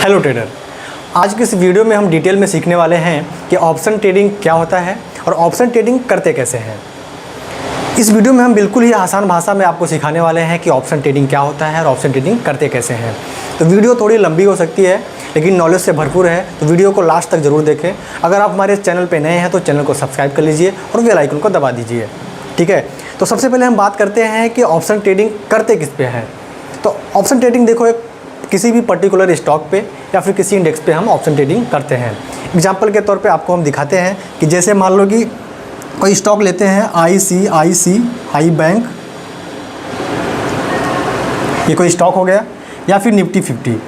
Hello trader, आज की इस वीडियो में हम डिटेल में सीखने वाले हैं कि ऑप्शन ट्रेडिंग क्या होता है और ऑप्शन ट्रेडिंग करते कैसे हैं। इस वीडियो में हम बिल्कुल ही आसान भाषा में आपको सिखाने वाले हैं कि ऑप्शन ट्रेडिंग क्या होता है और ऑप्शन ट्रेडिंग करते कैसे हैं। तो वीडियो थोड़ी लंबी हो सकती है लेकिन नॉलेज से भरपूर है, तो वीडियो को लास्ट तक ज़रूर देखें। अगर आप हमारे चैनल पर नए हैं तो चैनल को सब्सक्राइब कर लीजिए और बेल आइकन को दबा दीजिए। ठीक है, तो सबसे पहले हम बात करते हैं कि ऑप्शन ट्रेडिंग करते किस पे है। तो ऑप्शन ट्रेडिंग देखो, एक किसी भी पर्टिकुलर स्टॉक पे या फिर किसी इंडेक्स पे हम ऑप्शन ट्रेडिंग करते हैं। एग्जांपल के तौर पे आपको हम दिखाते हैं कि जैसे मान लो कि कोई स्टॉक लेते हैं ICICI बैंक, ये कोई स्टॉक हो गया, या फिर निफ्टी 50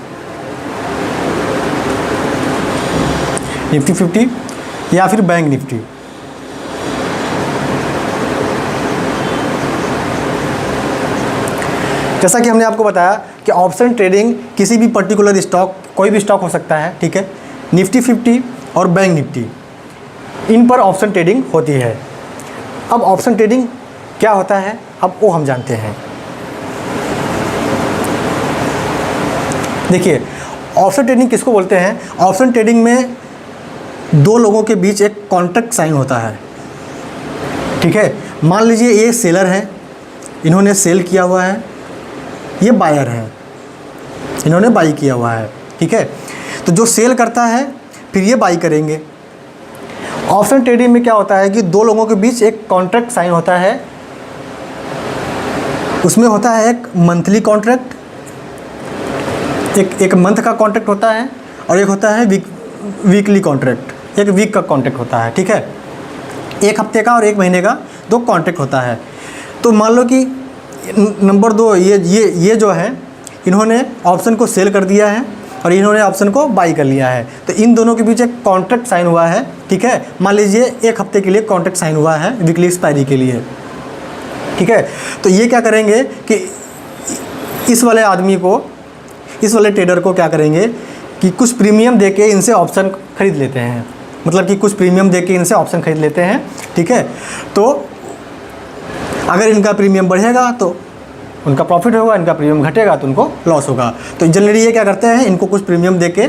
या फिर बैंक निफ्टी। जैसा कि हमने आपको बताया कि ऑप्शन ट्रेडिंग किसी भी पर्टिकुलर स्टॉक, कोई भी स्टॉक हो सकता है, ठीक है, निफ्टी 50 और बैंक निफ्टी, इन पर ऑप्शन ट्रेडिंग होती है। अब ऑप्शन ट्रेडिंग क्या होता है अब वो हम जानते हैं। देखिए, ऑप्शन ट्रेडिंग किसको बोलते हैं। ऑप्शन ट्रेडिंग में दो लोगों के बीच एक कॉन्ट्रैक्ट साइन होता है। ठीक है, मान लीजिए ये सेलर है, इन्होंने सेल किया हुआ है, ये बायर है, इन्होंने बाई किया हुआ है। ठीक है, तो जो सेल करता है फिर ये बाई करेंगे। ऑप्शन ट्रेडिंग में क्या होता है कि दो लोगों के बीच एक कॉन्ट्रैक्ट साइन होता है। उसमें होता है एक मंथली कॉन्ट्रैक्ट, एक मंथ का कॉन्ट्रैक्ट होता है, और एक होता है वीकली कॉन्ट्रैक्ट, एक वीक का कॉन्ट्रैक्ट होता है। ठीक है, एक हफ्ते का और एक महीने का दो कॉन्ट्रैक्ट होता है। तो मान लो कि नंबर 2 ये जो है, इन्होंने ऑप्शन को सेल कर दिया है और इन्होंने ऑप्शन को बाई कर लिया है। तो इन दोनों के बीच एक कॉन्ट्रैक्ट साइन हुआ है। ठीक है, मान लीजिए एक हफ्ते के लिए कॉन्ट्रैक्ट साइन हुआ है वीकली एक्सपायरी के लिए। ठीक है, तो ये क्या करेंगे कि इस वाले आदमी को, इस वाले ट्रेडर को क्या करेंगे कि कुछ प्रीमियम दे के इनसे ऑप्शन खरीद लेते हैं। मतलब कि कुछ प्रीमियम दे के इनसे ऑप्शन खरीद लेते हैं। ठीक है, तो अगर इनका प्रीमियम बढ़ेगा तो उनका प्रॉफिट होगा, इनका प्रीमियम घटेगा तो उनको लॉस होगा। तो जनरली ये क्या करते हैं, इनको कुछ प्रीमियम देके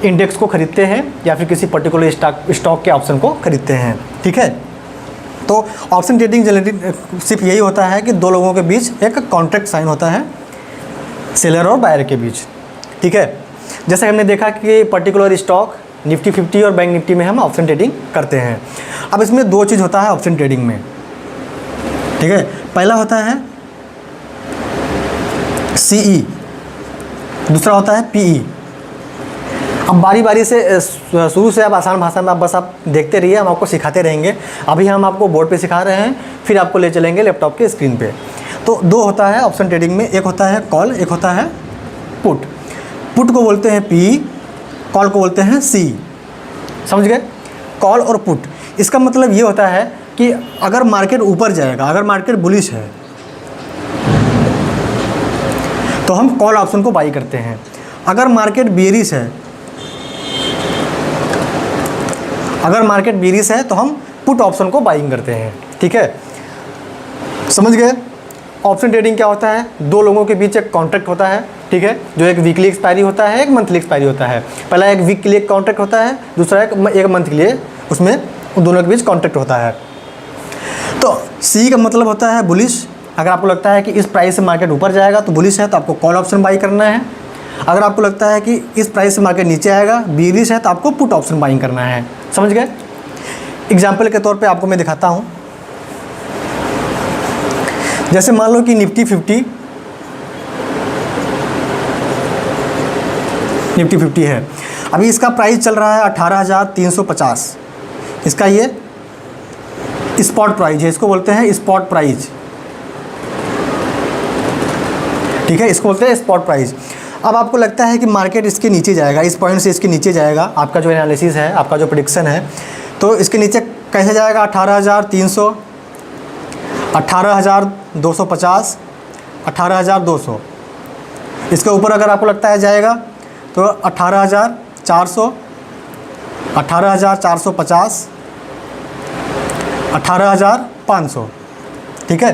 इंडेक्स को खरीदते हैं या फिर किसी पर्टिकुलर स्टॉक के ऑप्शन को खरीदते हैं। ठीक है, तो ऑप्शन ट्रेडिंग जनरली सिर्फ यही होता है कि दो लोगों के बीच एक कॉन्ट्रैक्ट साइन होता है, सेलर और बायर के बीच। ठीक है, जैसे हमने देखा कि पर्टिकुलर स्टॉक निफ्टी 50 और बैंक निफ्टी में हम ऑप्शन ट्रेडिंग करते हैं। अब इसमें दो चीज़ होता है ऑप्शन ट्रेडिंग में। ठीक है, पहला होता है CE, दूसरा होता है PE। अब बारी बारी से शुरू से आप आसान भाषा में आप देखते रहिए, हम आपको सिखाते रहेंगे। अभी हम आपको बोर्ड पे सिखा रहे हैं, फिर आपको ले चलेंगे लैपटॉप के स्क्रीन पे। तो दो होता है ऑप्शन ट्रेडिंग में, एक होता है कॉल, एक होता है पुट। पुट को बोलते हैं PE, कॉल को बोलते हैं CE। समझ गए, कॉल और पुट। इसका मतलब ये होता है कि अगर मार्केट ऊपर जाएगा, अगर मार्केट बुलिश है तो हम कॉल ऑप्शन को बाई करते हैं। अगर मार्केट बेरिश है, तो हम पुट ऑप्शन को बाइंग करते हैं। ठीक है, समझ गए। ऑप्शन ट्रेडिंग क्या होता है, दो लोगों के बीच एक कॉन्ट्रैक्ट होता है। ठीक है, जो एक वीकली एक्सपायरी होता है, एक मंथली एक्सपायरी होता है। पहला एक वीक के लिए कॉन्ट्रैक्ट होता है, दूसरा एक मंथ के लिए, उसमें उन दोनों के बीच कॉन्ट्रैक्ट होता है। तो C का मतलब होता है बुलिश। अगर आपको लगता है कि इस प्राइस से मार्केट ऊपर जाएगा तो बुलिश है, तो आपको कॉल ऑप्शन बाई करना है। अगर आपको लगता है कि इस प्राइस से मार्केट नीचे आएगा, बेरिश है, तो आपको पुट ऑप्शन बाइंग करना है। समझ गए। एग्जाम्पल के तौर पे आपको मैं दिखाता हूँ। जैसे मान लो कि निफ्टी 50 है, अभी इसका प्राइस चल रहा है 18,350। इसका ये स्पॉट प्राइस है, इसको बोलते हैं स्पॉट प्राइस। ठीक है, इसको बोलते हैं स्पॉट प्राइस। अब आपको लगता है कि मार्केट इसके नीचे जाएगा, इस पॉइंट से इसके नीचे जाएगा। आपका जो एनालिसिस है, आपका जो प्रेडिक्शन है, तो इसके नीचे कैसे जाएगा, 18,300, 18,250, 18,200। इसके ऊपर अगर आपको लगता है जाएगा तो 18,400, 18,450, 18,500। ठीक है,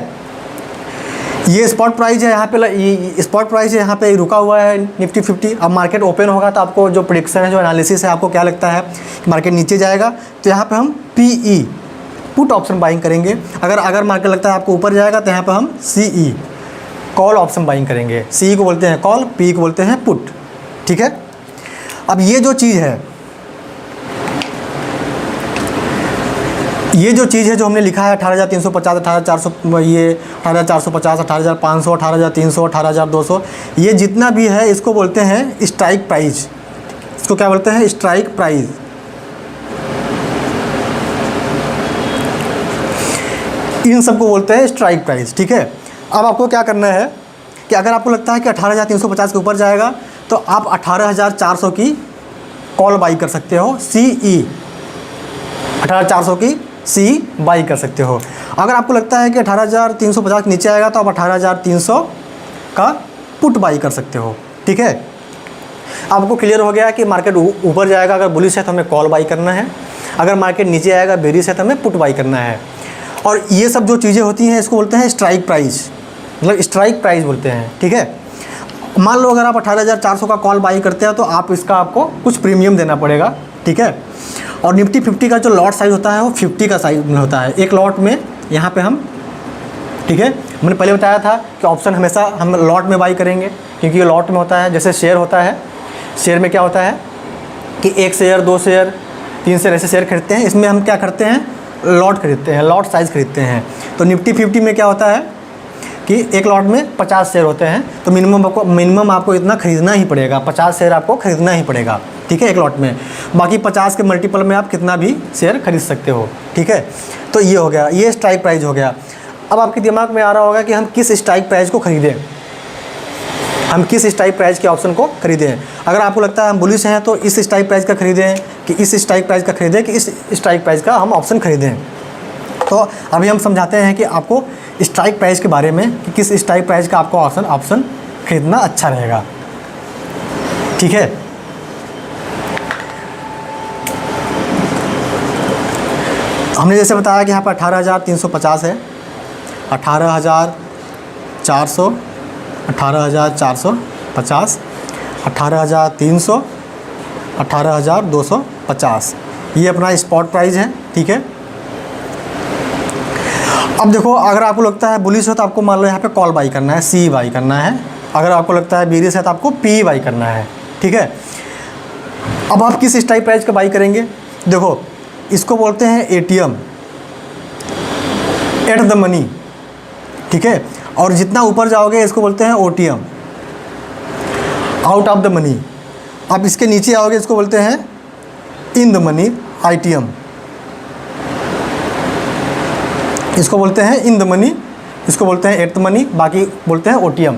ये स्पॉट प्राइस है यहाँ पे, ये स्पॉट प्राइस है यहाँ पे रुका हुआ है निफ्टी 50। अब मार्केट ओपन होगा तो आपको जो प्रेडिक्शन है, जो एनालिसिस है, आपको क्या लगता है कि मार्केट नीचे जाएगा, तो यहाँ पे हम PE पुट ऑप्शन बाइंग करेंगे। अगर मार्केट लगता है आपको ऊपर जाएगा तो यहाँ पे हम CE कॉल ऑप्शन बाइंग करेंगे। CE को बोलते हैं कॉल, PE को बोलते हैं पुट, ठीक है। अब ये जो चीज़ है, ये जो चीज़ है जो हमने लिखा है 18,350, 18,400, ये 18,450, 18,500, 18,300, 18,200, ये जितना भी है इसको बोलते हैं स्ट्राइक प्राइस। इसको क्या बोलते हैं? Strike price. इन सबको बोलते हैं स्ट्राइक प्राइस, ठीक है। अब आपको क्या करना है कि अगर आपको लगता है कि 18,350 के ऊपर जाएगा तो आप 18,400 की कॉल बाई कर सकते हो, CE 18,400 की CE बाई कर सकते हो। अगर आपको लगता है कि 18,350 के नीचे आएगा तो आप 18,300 का पुट बाई कर सकते हो, ठीक है। आपको क्लियर हो गया कि मार्केट ऊपर जाएगा अगर बुलिश है तो हमें कॉल बाई करना है, अगर मार्केट नीचे आएगा बेरिश है तो हमें पुट बाई करना है। और ये सब जो चीज़ें होती हैं इसको बोलते हैं स्ट्राइक प्राइस, मतलब स्ट्राइक प्राइस बोलते हैं, ठीक है। मान लो अगर आप 18,400 का कॉल बाई करते हो तो आप इसका आपको कुछ प्रीमियम देना पड़ेगा, ठीक है। और निफ्टी 50 का जो लॉट साइज़ होता है वो 50 का साइज में होता है। एक लॉट में यहाँ पे हम, ठीक है, मैंने पहले बताया था कि ऑप्शन हमेशा हम लॉट में बाई करेंगे, क्योंकि ये लॉट में होता है। जैसे शेयर होता है, शेयर में क्या होता है कि 1 शेयर, 2 शेयर, 3 शेयर ऐसे शेयर खरीदते हैं। इसमें हम क्या करते हैं? लॉट खरीदते हैं, लॉट साइज़ खरीदते हैं। तो निफ्टी 50 में क्या होता है कि एक लॉट में 50 शेयर होते हैं, तो मिनिमम आपको इतना खरीदना ही पड़ेगा, 50 शेयर आपको खरीदना ही पड़ेगा, ठीक है, एक लॉट में। बाकी 50 के मल्टीपल में आप कितना भी शेयर खरीद सकते हो, ठीक है। तो ये हो गया, ये स्ट्राइक प्राइस हो गया। अब आपके दिमाग में आ रहा होगा कि हम किस स्ट्राइक प्राइस को खरीदें, हम किस स्ट्राइक प्राइस के ऑप्शन को खरीदें। अगर आपको लगता है हम बुलिश हैं तो इस स्ट्राइक प्राइस का खरीदें कि इस स्ट्राइक प्राइस का खरीदें कि इस स्ट्राइक प्राइस का हम ऑप्शन खरीदें। तो अभी हम समझाते हैं कि आपको स्ट्राइक प्राइस के बारे में कि किस स्ट्राइक प्राइस का आपको ऑप्शन खरीदना अच्छा रहेगा, ठीक है। हमने जैसे बताया कि यहाँ पर 18,350 है, 18,400, 18,450, 18,300, 18,250, ये अपना स्पॉट प्राइस है, ठीक है। अब देखो, अगर आपको लगता है बुलिश हो तो आपको मान लो यहाँ पे कॉल बाई करना है, CE बाई करना है। अगर आपको लगता है बेरिश है तो आपको PE बाई करना है, ठीक है। अब आप किस स्ट्राइक प्राइस का बाई करेंगे? देखो, इसको बोलते हैं ATM, एट द मनी, ठीक है। और जितना ऊपर जाओगे इसको बोलते हैं OTM, out of the money. अब इसके नीचे आओगे इसको बोलते हैं इन द मनी, ITM, इसको बोलते हैं इन द मनी, इसको बोलते हैं एट द मनी, बाकी बोलते हैं OTM।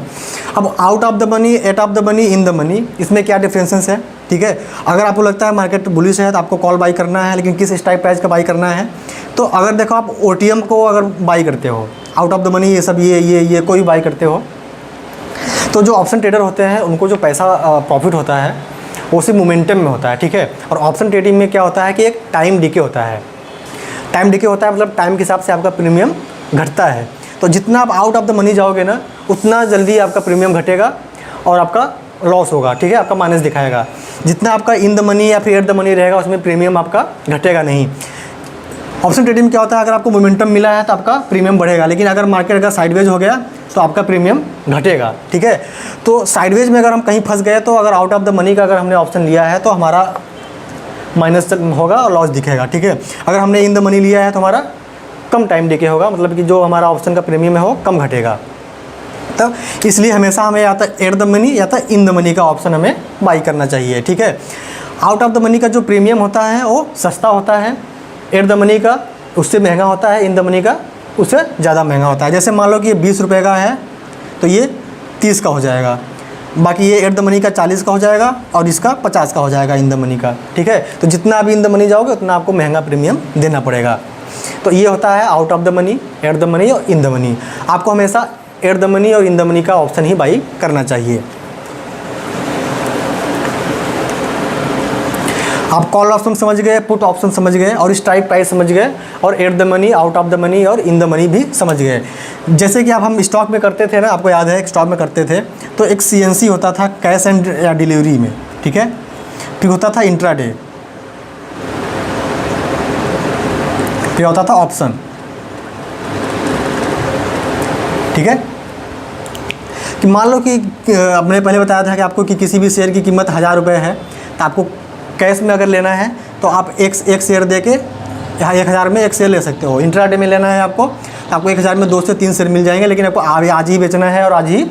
अब out of the money, at of the money, in the money, इसमें क्या डिफरेंसेस है, ठीक है। अगर आपको लगता है मार्केट बुलिश है तो आपको कॉल बाई करना है, लेकिन किस स्ट्राइक प्राइस का बाई करना है? तो अगर देखो आप OTM को अगर बाई करते हो, आउट ऑफ द मनी, ये सब ये कोई बाई करते हो, तो जो ऑप्शन ट्रेडर होते हैं उनको जो पैसा प्रॉफिट होता है वो सिर्फ मोमेंटम में होता है, ठीक है। और ऑप्शन ट्रेडिंग में क्या होता है कि एक टाइम डिके होता है, टाइम डिके होता है, मतलब टाइम के हिसाब से आपका प्रीमियम घटता है। तो जितना आप आउट ऑफ द मनी जाओगे ना, उतना जल्दी आपका प्रीमियम घटेगा और आपका लॉस होगा, ठीक है, आपका माइनस दिखाएगा। जितना आपका इन द मनी या फिर एट द मनी रहेगा उसमें प्रीमियम आपका घटेगा नहीं। ऑप्शन ट्रेडिंग में क्या होता है, अगर आपको मोमेंटम मिला है तो आपका प्रीमियम बढ़ेगा, लेकिन अगर मार्केट अगर साइडवेज हो गया तो आपका प्रीमियम घटेगा, ठीक है। तो साइडवेज में अगर हम कहीं फंस गए तो अगर आउट ऑफ द मनी का अगर हमने ऑप्शन लिया है तो हमारा माइनस होगा और लॉस दिखेगा, ठीक है। अगर हमने इन द मनी लिया है तो हमारा कम टाइम डिके होगा, मतलब कि जो हमारा ऑप्शन का प्रीमियम है वो कम घटेगा। तो इसलिए हमेशा हमें या तो एट द मनी या तो इन द मनी का ऑप्शन हमें बाई करना चाहिए, ठीक है। आउट ऑफ द मनी का जो प्रीमियम होता है वो सस्ता होता है, एट द मनी का उससे महंगा होता है, इन द मनी का उससे ज़्यादा महंगा होता है। जैसे मान लो कि ये 20 रुपये का है तो ये 30 का हो जाएगा, बाकी ये एट द मनी का 40 का हो जाएगा और इसका 50 का हो जाएगा इन द मनी का, ठीक है। तो जितना आप इन द मनी जाओगे उतना आपको महंगा प्रीमियम देना पड़ेगा। तो ये होता है out of the money, at the money और इन द मनी। आपको हमेशा एट द मनी और इन द मनी का ऑप्शन ही बाई करना चाहिए। आप कॉल ऑप्शन समझ गए, पुट ऑप्शन समझ गए और स्ट्राइक प्राइस समझ गए और at the money, out of the money और इन द मनी भी समझ गए। जैसे कि अब हम स्टॉक में करते थे ना, आपको याद है स्टॉक में करते थे तो एक CNC होता था कैश एंड या डिलीवरी में, ठीक है। फिर होता था इंट्राडे, फिर होता था ऑप्शन, ठीक है। कि मान लो कि आपने पहले बताया था कि आपको कि किसी भी शेयर की कीमत 1000 रुपये है, तो आपको कैश में अगर लेना है तो आप एक शेयर दे के यहाँ 1000 में एक शेयर ले सकते हो। इंट्राडे में लेना है आपको तो आपको 1000 में 2 से 3 शेयर मिल जाएंगे, लेकिन आपको आज ही बेचना है और आज ही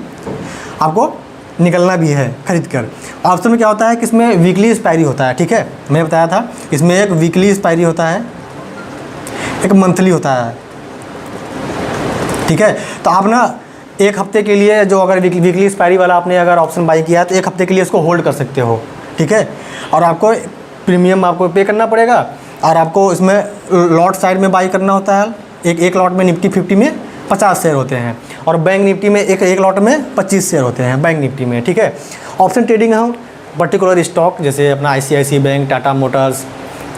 आपको निकलना भी है खरीद कर। ऑप्शन में क्या होता है कि इसमें वीकली एक्सपायरी होता है, ठीक है। मैंने बताया था इसमें एक वीकली एक्सपायरी होता है, एक मंथली होता है, ठीक है। तो आप ना एक हफ्ते के लिए जो अगर वीकली एक्सपायरी वाला आपने अगर ऑप्शन बाई किया है तो एक हफ्ते के लिए इसको होल्ड कर सकते हो, ठीक है। और आपको प्रीमियम आपको पे करना पड़ेगा और आपको इसमें लॉट साइड में बाई करना होता है। एक लॉट में निफ्टी 50 में 50 शेयर होते हैं और बैंक निफ्टी में एक लॉट में 25 शेयर होते हैं बैंक निफ्टी में, ठीक है। ऑप्शन ट्रेडिंग हम पर्टिकुलर स्टॉक जैसे अपना ICICI bank, Tata Motors,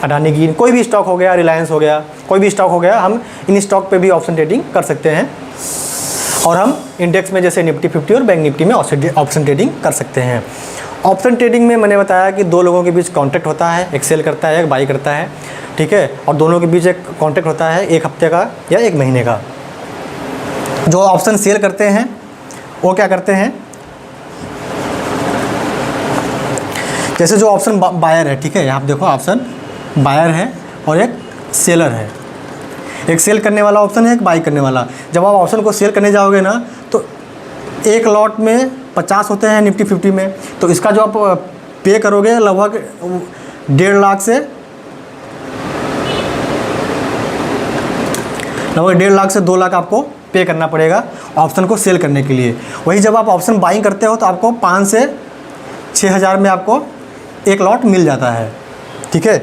Adani की कोई भी स्टॉक हो गया, रिलायंस हो गया, कोई भी स्टॉक हो गया, हम इन स्टॉक पे भी ऑप्शन ट्रेडिंग कर सकते हैं। और हम इंडेक्स में जैसे निफ्टी 50 और बैंक निफ्टी में ऑप्शन ट्रेडिंग कर सकते हैं। ऑप्शन ट्रेडिंग में मैंने बताया कि 2 लोगों के बीच कॉन्ट्रैक्ट होता है, एक सेल करता है, एक बाई करता है, ठीक है। और दोनों के बीच एक कॉन्ट्रैक्ट होता है 1 हफ्ते का या 1 महीने का। जो ऑप्शन सेल करते हैं वो क्या करते हैं, जैसे जो ऑप्शन बायर है, ठीक है, यहाँ पे देखो ऑप्शन बायर है और एक सेलर है। एक सेल करने वाला ऑप्शन है, एक बाई करने वाला। जब आप ऑप्शन को सेल करने जाओगे ना तो एक लॉट में 50 होते हैं निफ्टी 50 में, तो इसका जो आप पे करोगे लगभग 1.5 लाख से 2 लाख आपको पे करना पड़ेगा ऑप्शन को सेल करने के लिए। वही जब आप ऑप्शन बाइंग करते हो तो आपको 5 से 6 हज़ार में आपको एक लॉट मिल जाता है, ठीक है।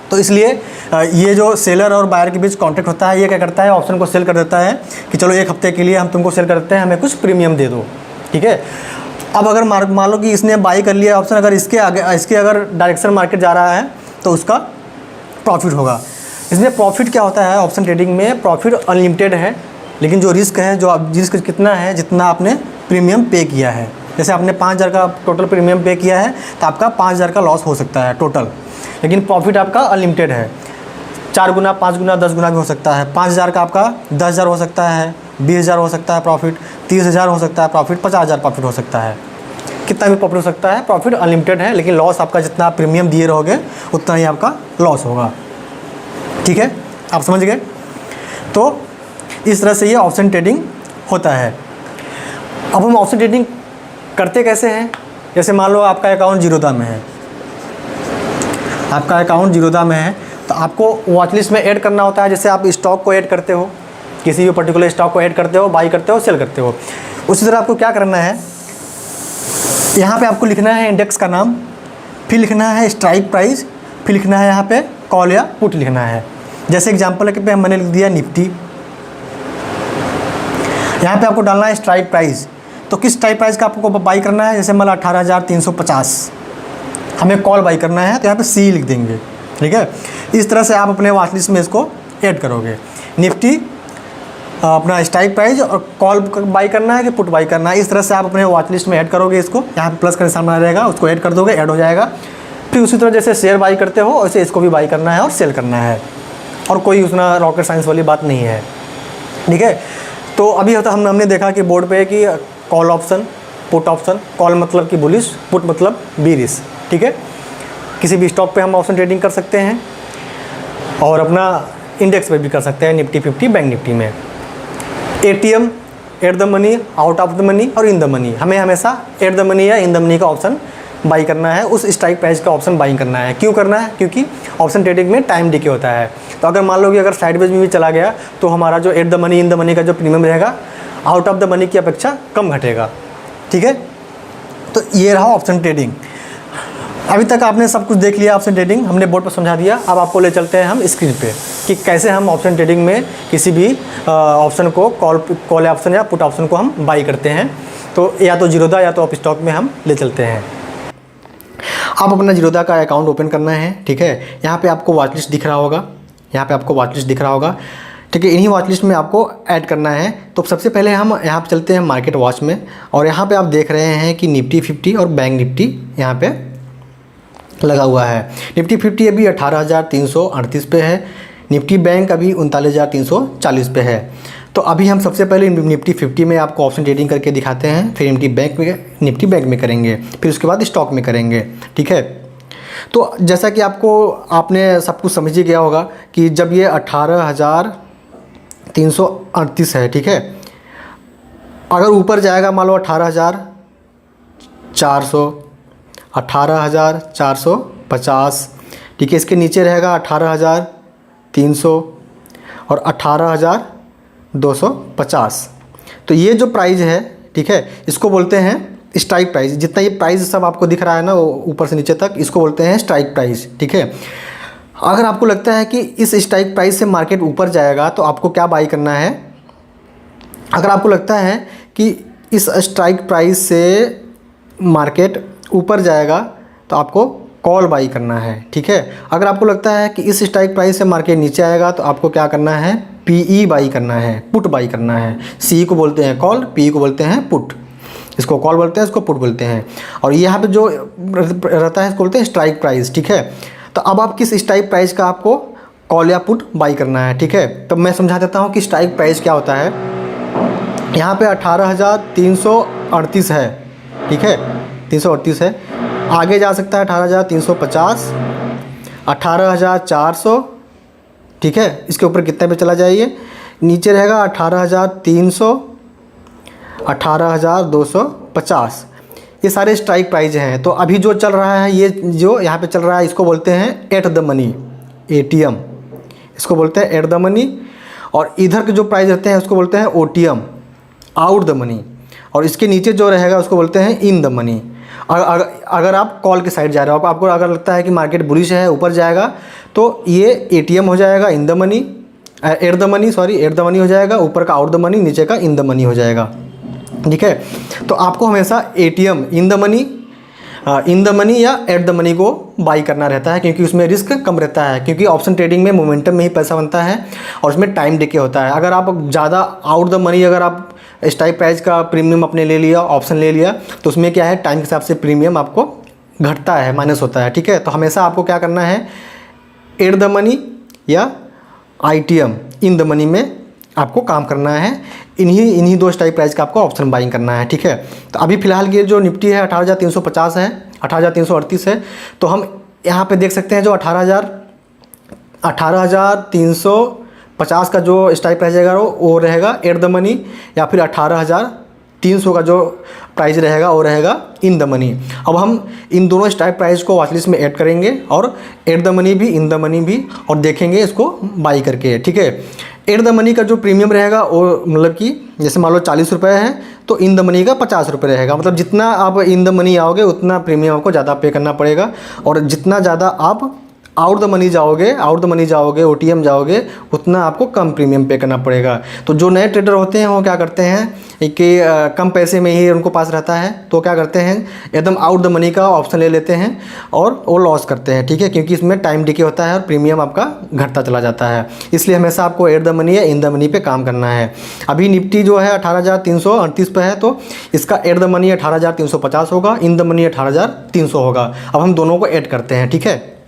तो इसलिए ये जो सेलर और बायर के बीच कॉन्ट्रैक्ट होता है, ये क्या करता है, ऑप्शन को सेल कर देता है कि चलो 1 हफ्ते के लिए हम तुमको सेल कर देते हैं, हमें कुछ प्रीमियम दे दो, ठीक है। अब अगर मान लो कि इसने बाई कर लिया ऑप्शन, अगर इसके अगर डायरेक्शन मार्केट जा रहा है तो उसका प्रॉफिट होगा। इसमें प्रॉफिट क्या होता है, ऑप्शन ट्रेडिंग में प्रॉफिट अनलिमिटेड है, लेकिन जो रिस्क है, जो रिस्क कितना है, जितना आपने प्रीमियम पे किया है। जैसे आपने 5000 का टोटल प्रीमियम पे किया है तो आपका 5000 का लॉस हो सकता है टोटल, लेकिन प्रॉफिट आपका अनलिमिटेड है। 4 गुना, 5 गुना, 10 गुना भी हो सकता है। 5000 का आपका 10,000 हो सकता है, 20,000 हो सकता है प्रॉफिट, 30,000 हो सकता है प्रॉफिट, 50,000 प्रॉफिट हो सकता है। कितना भी प्रॉफिट हो सकता है, प्रॉफिट अनलिमिटेड है, लेकिन लॉस आपका जितना आप प्रीमियम दिए रहोगे उतना ही आपका लॉस होगा, ठीक है। आप समझ गए। तो इस तरह से ये ऑप्शन ट्रेडिंग होता है। अब हम ऑप्शन ट्रेडिंग करते कैसे हैं, जैसे मान लो आपका अकाउंट जीरोधा में है, आपका अकाउंट जीरोधा में है तो आपको वॉच लिस्ट में ऐड करना होता है। जैसे आप स्टॉक को ऐड करते हो, किसी भी पर्टिकुलर स्टॉक को ऐड करते हो, बाई करते हो, सेल करते हो, उसी तरह आपको क्या करना है, यहाँ पे आपको लिखना है इंडेक्स का नाम, फिर लिखना है स्ट्राइक प्राइस, फिर लिखना है यहाँ पे कॉल या पुट लिखना है। जैसे एग्जांपल के पे मैंने लिख दिया निफ्टी, यहाँ पे आपको डालना है स्ट्राइक प्राइस। तो किस स्ट्राइक प्राइस का आपको बाई करना है, जैसे मतलब 18,350 हमें कॉल बाई करना है तो यहाँ पे सी लिख देंगे, ठीक है। इस तरह से आप अपने वॉच लिस्ट में इसको ऐड करोगे। निफ्टी अपना स्ट्राइक प्राइस और कॉल बाई करना है कि पुट बाई करना है, इस तरह से आप अपने वॉच लिस्ट में ऐड करोगे। इसको यहाँ पे प्लस का निशान बना रहेगा, उसको ऐड कर दोगे, ऐड हो जाएगा। फिर उसी तरह जैसे शेयर बाई करते हो वैसे इसको भी बाई करना है और सेल करना है, और कोई उसमें रॉकेट साइंस वाली बात नहीं है, ठीक है। तो अभी होता हमने देखा कि बोर्ड पे कि call option, put option, call मतलब कि बुलिश, पुट मतलब बीरिश, ठीक है। किसी भी स्टॉक पे हम ऑप्शन ट्रेडिंग कर सकते हैं और अपना इंडेक्स पे भी कर सकते हैं, निफ्टी 50, बैंक निफ्टी में। ATM, at the money, out of the money और इन द मनी, हमें हमेशा एट द मनी या इन द मनी का ऑप्शन बाई करना है, उस स्ट्राइक प्राइस का ऑप्शन बाइंग करना है। क्यों करना है, क्योंकि ऑप्शन ट्रेडिंग में टाइम डिके होता है। तो अगर मान लो कि अगर साइडवेज में भी चला गया तो हमारा जो at the money, in the money का जो प्रीमियम रहेगा आउट ऑफ द मनी की अपेक्षा कम घटेगा, ठीक है। तो ये रहा ऑप्शन ट्रेडिंग। अभी तक आपने सब कुछ देख लिया, ऑप्शन ट्रेडिंग हमने बोर्ड पर समझा दिया। अब आपको ले चलते हैं हम स्क्रीन पे कि कैसे हम ऑप्शन ट्रेडिंग में किसी भी ऑप्शन को कॉल ऑप्शन या पुट ऑप्शन को हम बाई करते हैं। तो या तो जीरोधा या तो अप स्टॉक में हम ले चलते हैं। आप अपना जीरोधा का अकाउंट ओपन करना है, ठीक है। यहाँ पे आपको वॉच लिस्ट दिख रहा होगा, यहाँ पे आपको वॉच लिस्ट दिख रहा होगा, ठीक है। इन्हीं वॉच लिस्ट में आपको ऐड करना है। तो सबसे पहले हम यहाँ पे चलते हैं मार्केट वॉच में, और यहाँ पे आप देख रहे हैं कि निफ्टी 50 और बैंक निफ्टी यहाँ पे लगा हुआ है। निफ्टी 50 अभी 18,338 पे है, निफ्टी बैंक अभी 39,340 पे है। तो अभी हम सबसे पहले निफ्टी 50 में आपको ऑप्शन ट्रेडिंग करके दिखाते हैं, फिर निफ्टी बैंक में करेंगे, फिर उसके बाद स्टॉक में करेंगे, ठीक है। तो जैसा कि आपने सब कुछ समझ ही गया होगा कि जब ये 18,338 है, ठीक है, अगर ऊपर जाएगा मान लो 18,400, 18,450, ठीक है, इसके नीचे रहेगा 18,300 और 18,250। तो ये जो प्राइस है, ठीक है, इसको बोलते हैं स्ट्राइक प्राइस। जितना ये प्राइस सब आपको दिख रहा है ना ऊपर से नीचे तक, इसको बोलते हैं स्ट्राइक प्राइस, ठीक है। अगर आपको लगता है कि इस स्ट्राइक प्राइस से मार्केट ऊपर जाएगा तो आपको क्या बाई करना है। अगर आपको लगता है कि इस स्ट्राइक प्राइस से मार्केट ऊपर जाएगा तो आपको कॉल बाई करना है, ठीक है। अगर आपको लगता है कि इस स्ट्राइक प्राइस से मार्केट नीचे आएगा तो आपको क्या करना है, पीई बाई करना है, पुट बाई करना है। सी को बोलते हैं कॉल, पी को बोलते हैं पुट। इसको कॉल बोलते हैं, इसको पुट बोलते हैं। और यहाँ पे जो रहता है इसको बोलते हैं स्ट्राइक प्राइस, ठीक है। तो अब आप किस स्ट्राइक प्राइस का आपको कॉल या पुट बाई करना है, ठीक है। तो मैं समझा देता हूँ कि स्ट्राइक प्राइस क्या होता है। यहाँ पे 18,338 है, ठीक है, 338 है। आगे जा सकता है 18,350, 18,400, ठीक है। इसके ऊपर कितने पे चला जाइए, नीचे रहेगा 18,300, 18,250। ये सारे स्ट्राइक प्राइस हैं। तो अभी जो चल रहा है, ये जो यहाँ पे चल रहा है, इसको बोलते हैं एट द मनी, ATM, इसको बोलते हैं एट द मनी। और इधर के जो प्राइस रहते हैं उसको बोलते हैं OTM, आउट द मनी। और इसके नीचे जो रहेगा उसको बोलते हैं इन द मनी। अगर आप कॉल के साइड जा रहे हो, आपको अगर लगता है कि मार्केट बुलिश है, ऊपर जाएगा, तो ये ATM हो जाएगा इन the money, at the money, sorry, at the money हो जाएगा, ऊपर का आउट द मनी, नीचे का इन द मनी हो जाएगा, ठीक है। तो आपको हमेशा ATM इन द मनी या एट द मनी को बाई करना रहता है, क्योंकि उसमें रिस्क कम रहता है। क्योंकि ऑप्शन ट्रेडिंग में मोमेंटम में ही पैसा बनता है और उसमें टाइम डिके होता है। अगर आप ज़्यादा आउट द मनी, अगर आप स्ट्राइक प्राइस का प्रीमियम अपने ले लिया, ऑप्शन ले लिया, तो उसमें क्या है, टाइम के हिसाब से प्रीमियम आपको घटता है, माइनस होता है, ठीक है। तो हमेशा आपको क्या करना है, एट द मनी या ITM इन द मनी में आपको काम करना है। इन्हीं दो स्ट्राइक प्राइस का आपको ऑप्शन बाइंग करना है, ठीक है। तो अभी फ़िलहाल ये जो निफ्टी है 18,350 है, 18,338 है। तो हम यहाँ पे देख सकते हैं जो 18,350 का जो स्ट्राइक प्राइस रहेगा वो रहेगा एट द मनी, या फिर 18,300 का जो प्राइस रहेगा वो रहेगा इन द मनी। अब हम इन दोनों स्ट्राइक प्राइस को वॉच लिस्ट में ऐड करेंगे, और एट द मनी भी, इन द मनी भी, और देखेंगे इसको बाई करके, ठीक है। एट द मनी का जो प्रीमियम रहेगा वो मतलब कि जैसे मान लो 40 रुपये है, तो इन द मनी का 50 रुपये रहेगा। मतलब जितना आप इन द मनी आओगे उतना प्रीमियम आपको ज़्यादा पे करना पड़ेगा, और जितना ज़्यादा आप आउट द मनी जाओगे, OTM जाओगे, उतना आपको कम प्रीमियम पे करना पड़ेगा। तो जो नए ट्रेडर होते हैं वो क्या करते हैं कि कम पैसे में ही उनको पास रहता है, तो क्या करते हैं, एकदम आउट द मनी का ऑप्शन ले लेते हैं और वो लॉस करते हैं, ठीक है। क्योंकि इसमें टाइम डिके होता है और प्रीमियम आपका घटता चला जाता है। इसलिए हमेशा आपको एट द मनी या इन द मनी पे काम करना है। अभी निफ्टी जो है 18,338 पे है, तो इसका एट द मनी 18,350 होगा, इन द मनी 18,300 होगा। अब हम दोनों को ऐड करते हैं, ठीक है।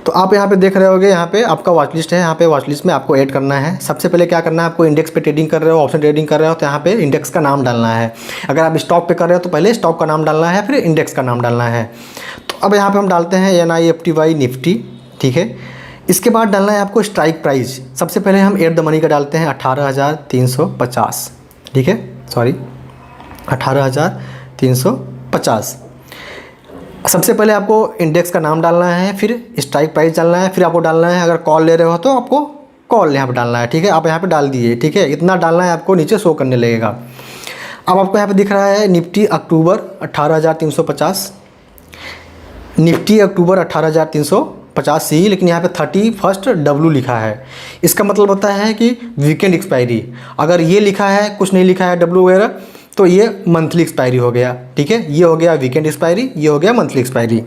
तो आप यहाँ पे देख रहे होगे, यहाँ पे आपका वॉच लिस्ट है, यहाँ पे वॉच लिस्ट में आपको ऐड करना है। सबसे पहले क्या करना है, आपको इंडेक्स पे ट्रेडिंग कर रहे हो, ऑप्शन ट्रेडिंग कर रहे हो, तो यहाँ पे इंडेक्स का नाम डालना है। अगर आप स्टॉक पे कर रहे हो तो पहले स्टॉक का नाम डालना है, फिर इंडेक्स का नाम डालना है। तो अब यहाँ पे हम डालते हैं NIFTY निफ्टी, ठीक है। इसके बाद डालना है आपको स्ट्राइक प्राइस। सबसे पहले हम एट द मनी का डालते हैं 18,350, ठीक है, सॉरी 18,350। सबसे पहले आपको इंडेक्स का नाम डालना है, फिर स्ट्राइक प्राइस डालना है, फिर आपको डालना है, अगर कॉल ले रहे हो तो आपको कॉल यहाँ पे डालना है, ठीक है। आप यहाँ पे डाल दिए, ठीक है, इतना डालना है, आपको नीचे शो करने लगेगा। अब आपको यहाँ पे दिख रहा है निफ्टी अक्टूबर 18,350, निफ्टी अक्टूबर 18,350 सी, लेकिन यहाँ पे 31 W लिखा है। इसका मतलब होता है कि वीकेंड एक्सपायरी। अगर ये लिखा है, कुछ नहीं लिखा है W वगैरह, तो ये मंथली एक्सपायरी हो गया, ठीक है। ये हो गया वीकेंड एक्सपायरी, ये हो गया मंथली एक्सपायरी।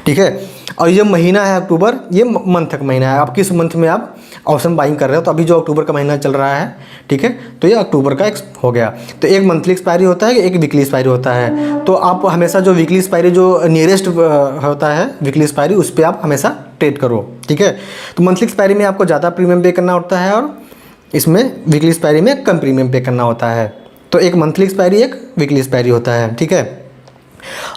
ठीक है। और ये महीना है अक्टूबर, ये मंथ का महीना है, आप किस मंथ में आप ऑप्शन बाइंग कर रहे हो। तो अभी जो अक्टूबर का महीना चल रहा है, ठीक है, तो ये अक्टूबर का हो गया। तो एक मंथली एक्सपायरी होता है, एक वीकली एक्सपायरी होता है। तो आप हमेशा जो वीकली एक्सपायरी जो नियरेस्ट होता है वीकली एक्सपायरी, उस पर आप हमेशा ट्रेड करो, ठीक है। तो मंथली एक्सपायरी में आपको ज़्यादा प्रीमियम पे करना होता है और इसमें वीकली एक्सपायरी में कम प्रीमियम पे करना होता है। तो एक मंथली एक्सपायरी, एक वीकली एक्सपायरी होता है, ठीक है।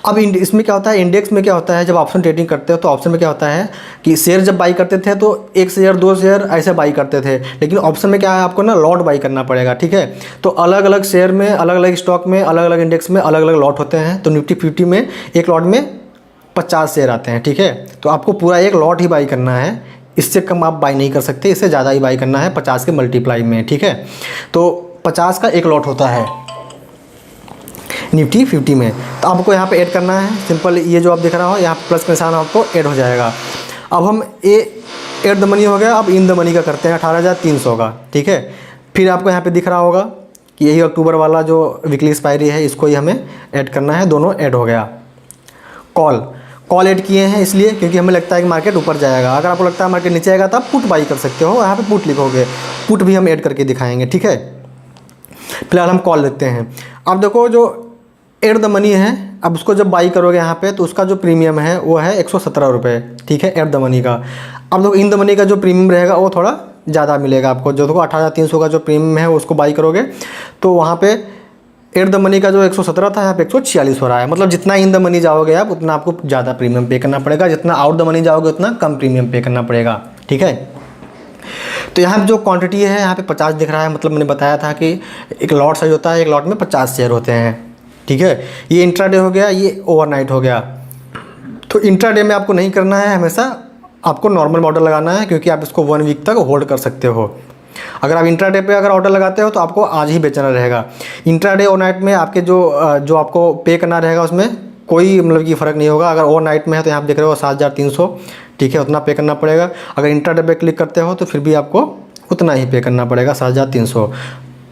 अब इसमें क्या होता है, इंडेक्स में क्या होता है, जब ऑप्शन ट्रेडिंग करते हो तो ऑप्शन में क्या होता है कि शेयर जब बाई करते थे तो 1 शेयर 2 शेयर ऐसे बाई करते थे, लेकिन ऑप्शन में क्या है, आपको ना लॉट बाई करना पड़ेगा, ठीक है। तो अलग अलग शेयर में, अलग अलग स्टॉक में, अलग अलग इंडेक्स में अलग अलग लॉट होते हैं। तो निफ्टी 50 में एक लॉट में 50 शेयर आते हैं, ठीक है। तो आपको पूरा एक लॉट ही बाई करना है, इससे कम आप बाई नहीं कर सकते, इससे ज़्यादा ही बाई करना है 50 के मल्टीप्लाई में, ठीक है। तो 50 का एक लॉट होता है निफ्टी 50 में। तो आपको यहाँ पे ऐड करना है, सिंपल, ये जो आप दिख रहा हो यहाँ प्लस का निशान आपको ऐड हो जाएगा। अब हम ऐड द मनी हो गया, अब इन द मनी का करते हैं 18,300 का, ठीक है। फिर आपको यहाँ पे दिख रहा होगा कि यही अक्टूबर वाला जो वीकली एक्सपायरी है, इसको ही हमें ऐड करना है, दोनों ऐड हो गया। कॉल ऐड किए हैं इसलिए क्योंकि हमें लगता है कि मार्केट ऊपर जाएगा। अगर आपको लगता है मार्केट नीचे आएगा तो आप पुट बाई कर सकते हो, यहाँ पे पुट लिखोगे, पुट भी हम ऐड करके दिखाएंगे, ठीक है। फिलहाल हम कॉल लेते हैं। अब देखो जो ऐड द मनी है, अब उसको जब बाई करोगे यहाँ पे तो उसका जो प्रीमियम है वो है 117 रुपये, ठीक है, ऐड द मनी का। अब देखो इन द मनी का जो प्रीमियम रहेगा वो थोड़ा ज़्यादा मिलेगा आपको। जो देखो 18,300 का जो प्रीमियम है उसको बाई करोगे तो वहाँ पे ऐड द मनी का जो 117 था यहाँ पे 146 हो रहा है। मतलब जितना इन द मनी जाओगे आप उतना आपको ज़्यादा प्रीमियम पे करना पड़ेगा, जितना आउट द मनी जाओगे उतना कम प्रीमियम पे करना पड़ेगा, ठीक है। तो यहाँ पे जो क्वांटिटी है यहाँ पे 50 दिख रहा है, मतलब मैंने बताया था कि एक लॉट साइज होता है, एक लॉट में 50 शेयर होते हैं, ठीक है। ये इंट्राडे हो गया, ये ओवरनाइट हो गया। तो इंट्राडे में आपको नहीं करना है, हमेशा आपको नॉर्मल ऑर्डर लगाना है, क्योंकि आप इसको 1 वीक तक होल्ड कर सकते हो। अगर आप इंट्राडे पे अगर ऑर्डर लगाते हो तो आपको आज ही बेचना रहेगा। इंट्राडे ओवरनाइट में आपके जो आपको पे करना रहेगा उसमें कोई मतलब कि फ़र्क नहीं होगा। अगर ओवरनाइट में है तो यहाँ देख रहे हो 7,300, ठीक है, उतना पे करना पड़ेगा। अगर इंट्राडे पे क्लिक करते हो तो फिर भी आपको उतना ही पे करना पड़ेगा, 7,300।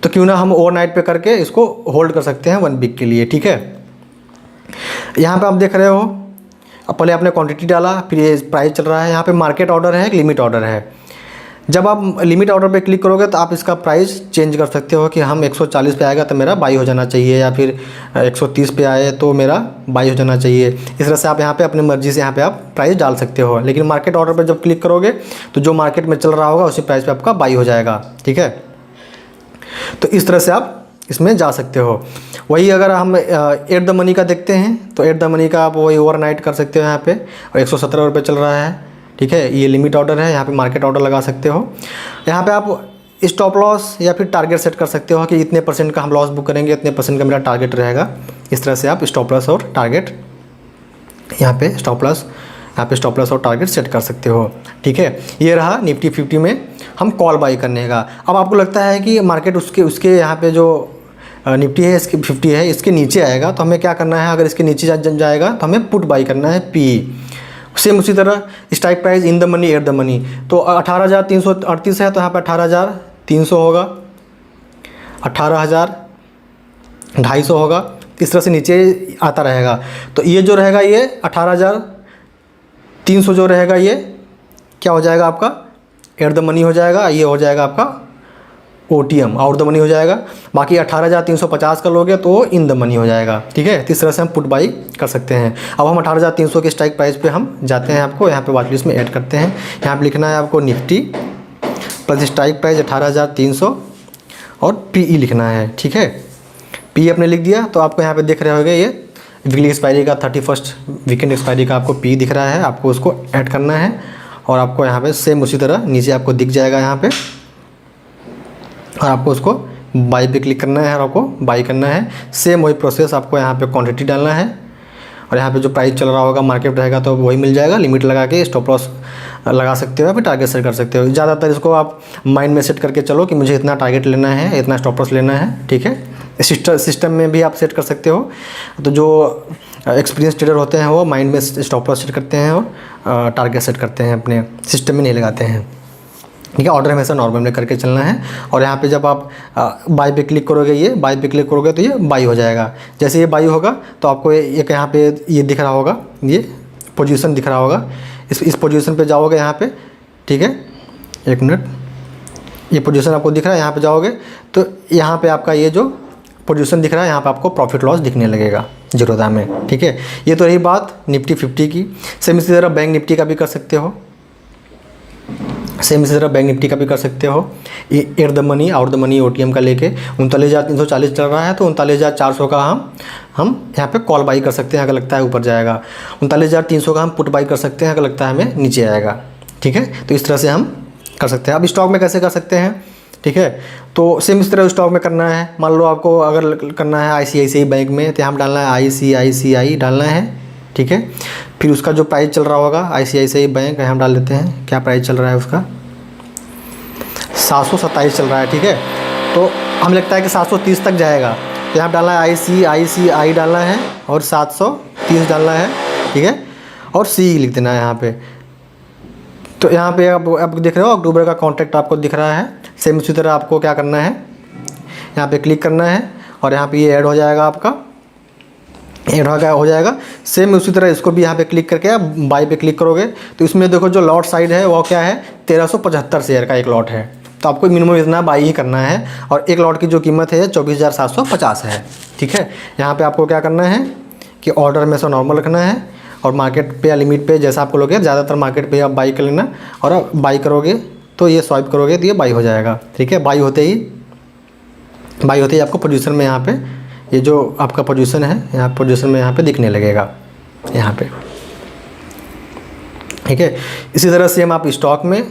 तो क्यों ना हम ओवरनाइट पे करके इसको होल्ड कर सकते हैं 1 वीक के लिए, ठीक है। यहाँ पे आप देख रहे हो, अब पहले आपने क्वांटिटी डाला, फिर ये प्राइस चल रहा है, यहाँ पे मार्केट ऑर्डर है, लिमिट ऑर्डर है। जब आप लिमिट ऑर्डर पे क्लिक करोगे तो आप इसका प्राइस चेंज कर सकते हो कि हम 140 पे आएगा तो मेरा बाई हो जाना चाहिए, या फिर 130 पे आए तो मेरा बाई हो जाना चाहिए। इस तरह से आप यहाँ पे अपनी मर्ज़ी से यहाँ पे आप प्राइस डाल सकते हो। लेकिन मार्केट ऑर्डर पे जब क्लिक करोगे तो जो मार्केट में चल रहा होगा उसी प्राइस पे आपका बाई हो जाएगा, ठीक है। तो इस तरह से आप इसमें जा सकते हो। वही अगर हम ऐड द मनी का देखते हैं तो ऐड द मनी का आप वही ओवरनाइट कर सकते हो यहाँ पे, और 117 रुपये चल रहा है, ठीक है। ये लिमिट ऑर्डर है, यहाँ पे मार्केट ऑर्डर लगा सकते हो। यहाँ पे आप स्टॉप लॉस या फिर टारगेट सेट कर सकते हो कि इतने % का हम लॉस बुक करेंगे, इतने % का मेरा टारगेट रहेगा। इस तरह से आप स्टॉप लॉस और टारगेट यहाँ पे स्टॉप लॉस और टारगेट सेट कर सकते हो, ठीक है। ये रहा निफ्टी 50 में हम कॉल बाई करने का। अब आपको लगता है कि मार्केट उसके यहाँ पे जो निफ्टी है इसके 50 है, इसके नीचे आएगा तो हमें क्या करना है, अगर इसके नीचे जाएगा तो हमें पुट बाई करना है, पी। सेम उसी तरह strike price in the money at the money. तो 18,338 है तो यहाँ पे 18,300 होगा, 18,250 होगा, इस तरह से नीचे आता रहेगा। तो ये जो रहेगा ये 18,300 जो रहेगा ये क्या हो जाएगा आपका एट द मनी हो जाएगा, ये हो जाएगा आपका OTM आउट द मनी हो जाएगा। बाकी 18,350 का लोगे तो इन द मनी हो जाएगा, ठीक है। इस तरह से हम पुट बाई कर सकते हैं। अब हम 18,300 के स्ट्राइक प्राइस पे हम जाते हैं, आपको यहाँ पे वॉच लिस्ट में ऐड करते हैं। यहाँ पे लिखना है आपको निफ्टी प्लस स्ट्राइक प्राइस 18,300 और PE लिखना है, ठीक है। PE आपने लिख दिया तो आपको यहाँ पे दिख रहे होंगे ये वीकली एक्सपायरी का 31 वीकेंड एक्सपायरी का आपको PE दिख रहा है, आपको उसको ऐड करना है। और आपको यहाँ पे सेम उसी तरह नीचे आपको दिख जाएगा यहाँ पे, और आपको उसको बाई पे क्लिक करना है और आपको बाई करना है। सेम वही प्रोसेस, आपको यहाँ पे क्वांटिटी डालना है और यहाँ पे जो प्राइस चल रहा होगा मार्केट रहेगा तो वही मिल जाएगा। लिमिट लगा के स्टॉप लॉस लगा सकते हो या फिर टारगेट सेट कर सकते हो। ज़्यादातर इसको आप माइंड में सेट करके चलो कि मुझे इतना टारगेट लेना है, इतना स्टॉप लॉस लेना है, ठीक है। सिस्टम में भी आप सेट कर सकते हो। तो जो एक्सपीरियंस ट्रेडर होते हैं वो माइंड में स्टॉप लॉस सेट करते हैं और टारगेट सेट करते हैं, अपने सिस्टम में नहीं लगाते हैं, ठीक है। ऑर्डर हमेशा नॉर्मल में करके चलना है। और यहाँ पे जब आप बाई पे क्लिक करोगे, ये बाई पे क्लिक करोगे तो ये बाई हो जाएगा। जैसे ये बाई होगा तो आपको एक यहाँ पे ये दिख रहा होगा, ये पोजीशन दिख रहा होगा, इस पोजीशन पे जाओगे यहाँ पे, ठीक है, एक मिनट, ये पोजीशन आपको दिख रहा है, यहाँ पे जाओगे तो यहाँ पे आपका ये जो पोजीशन दिख रहा है यहाँ पे आपको प्रॉफिट लॉस दिखने लगेगा जीरोधा में, ठीक है। ये तो रही बात निफ्टी 50 की। सेम इसी तरह बैंक निफ्टी का भी कर सकते हो, सेम इसी तरह बैंक निफ्टी का भी कर सकते हो। At the money out the money OTM का लेके 39,340 चल रहा है, तो 39,400 का हम यहाँ पे कॉल बाई कर सकते हैं अगर लगता है ऊपर जाएगा। 39,300 का हम पुट बाई कर सकते हैं अगर लगता है हमें नीचे आएगा, ठीक है। तो इस तरह से हम कर सकते हैं। अब स्टॉक में कैसे कर सकते हैं, ठीक है, तो सेम इस तरह स्टॉक में करना है। मान लो आपको अगर करना है ICICI बैंक में, तो यहाँ डालना है ICICI डालना है, ठीक है। फिर उसका जो प्राइस चल रहा होगा ICICI बैंक, यहाँ डाल देते हैं क्या प्राइस चल रहा है उसका, 727 चल रहा है, ठीक है। तो हमें लगता है कि 730 तक जाएगा, तो यहाँ डालना है ICICI डालना है और 730 डालना है, ठीक है, और C लिख देना है यहाँ पे। तो यहाँ पे आप देख रहे हो अक्टूबर का कॉन्ट्रैक्ट आपको दिख रहा है। सेम उसी तरह आपको क्या करना है, यहाँ पे क्लिक करना है और यहाँ पे ये ऐड हो जाएगा, आपका ऐड हो जाएगा। सेम उसी तरह इसको भी यहाँ पे क्लिक करके आप बाई पे क्लिक करोगे तो इसमें देखो जो लॉट साइड है वो क्या है, 1375 शेयर का एक लॉट है। तो आपको मिनिमम इतना बाई ही करना है और एक लॉट की जो कीमत है 24,750 है, ठीक है। यहाँ पे आपको क्या करना है कि ऑर्डर में से नॉर्मल रखना है और मार्केट पे या लिमिट पे जैसा आपको लगे, ज़्यादातर मार्केट पे आप बाई कर लेना और आप बाई करोगे तो ये स्वाइप करोगे तो ये बाई हो जाएगा, ठीक है। बाई होते ही आपको पोजीशन में यहाँ पे ये जो आपका पोजीशन है यहाँ पोजीशन में यहाँ पे दिखने लगेगा यहाँ पे, ठीक है। इसी तरह से हम आप स्टॉक में,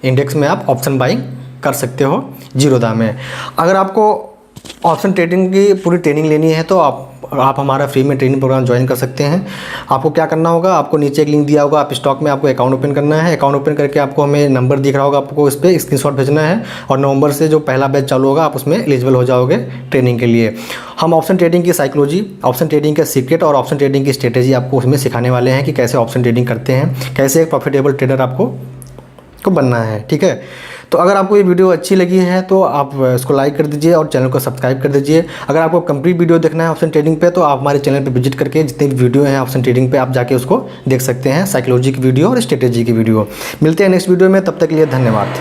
इंडेक्स में आप ऑप्शन बाइंग कर सकते हो जीरोधा में। अगर आपको ऑप्शन ट्रेडिंग की पूरी ट्रेनिंग लेनी है तो आप हमारा फ्री में ट्रेनिंग प्रोग्राम ज्वाइन कर सकते हैं। आपको क्या करना होगा, आपको नीचे एक लिंक दिया होगा, आप स्टॉक में आपको अकाउंट ओपन करना है। अकाउंट ओपन करके आपको हमें नंबर दिख रहा होगा, आपको इस पर स्क्रीनशॉट भेजना है और नवंबर से जो पहला बैच चालू होगा आप उसमें एलिजिबल हो जाओगे ट्रेनिंग के लिए। हम ऑप्शन ट्रेडिंग की साइकोलॉजी, ऑप्शन ट्रेडिंग का सीक्रेट और ऑप्शन ट्रेडिंग की स्ट्रेटेजी आपको उसमें सिखाने वाले हैं कि कैसे ऑप्शन ट्रेडिंग करते हैं, कैसे एक प्रॉफिटेबल ट्रेडर आपको बनना है, ठीक है। तो अगर आपको ये वीडियो अच्छी लगी है तो आप इसको लाइक कर दीजिए और चैनल को सब्सक्राइब कर दीजिए। अगर आपको कंप्लीट वीडियो देखना है ऑप्शन ट्रेडिंग पे तो आप हमारे चैनल पे विजिट करके जितने भी वीडियो हैं ऑप्शन ट्रेडिंग पे आप जाके उसको देख सकते हैं, साइकोलॉजी की वीडियो और स्ट्रेटेजी की वीडियो। मिलते हैं नेक्स्ट वीडियो में, तब तक के लिए धन्यवाद।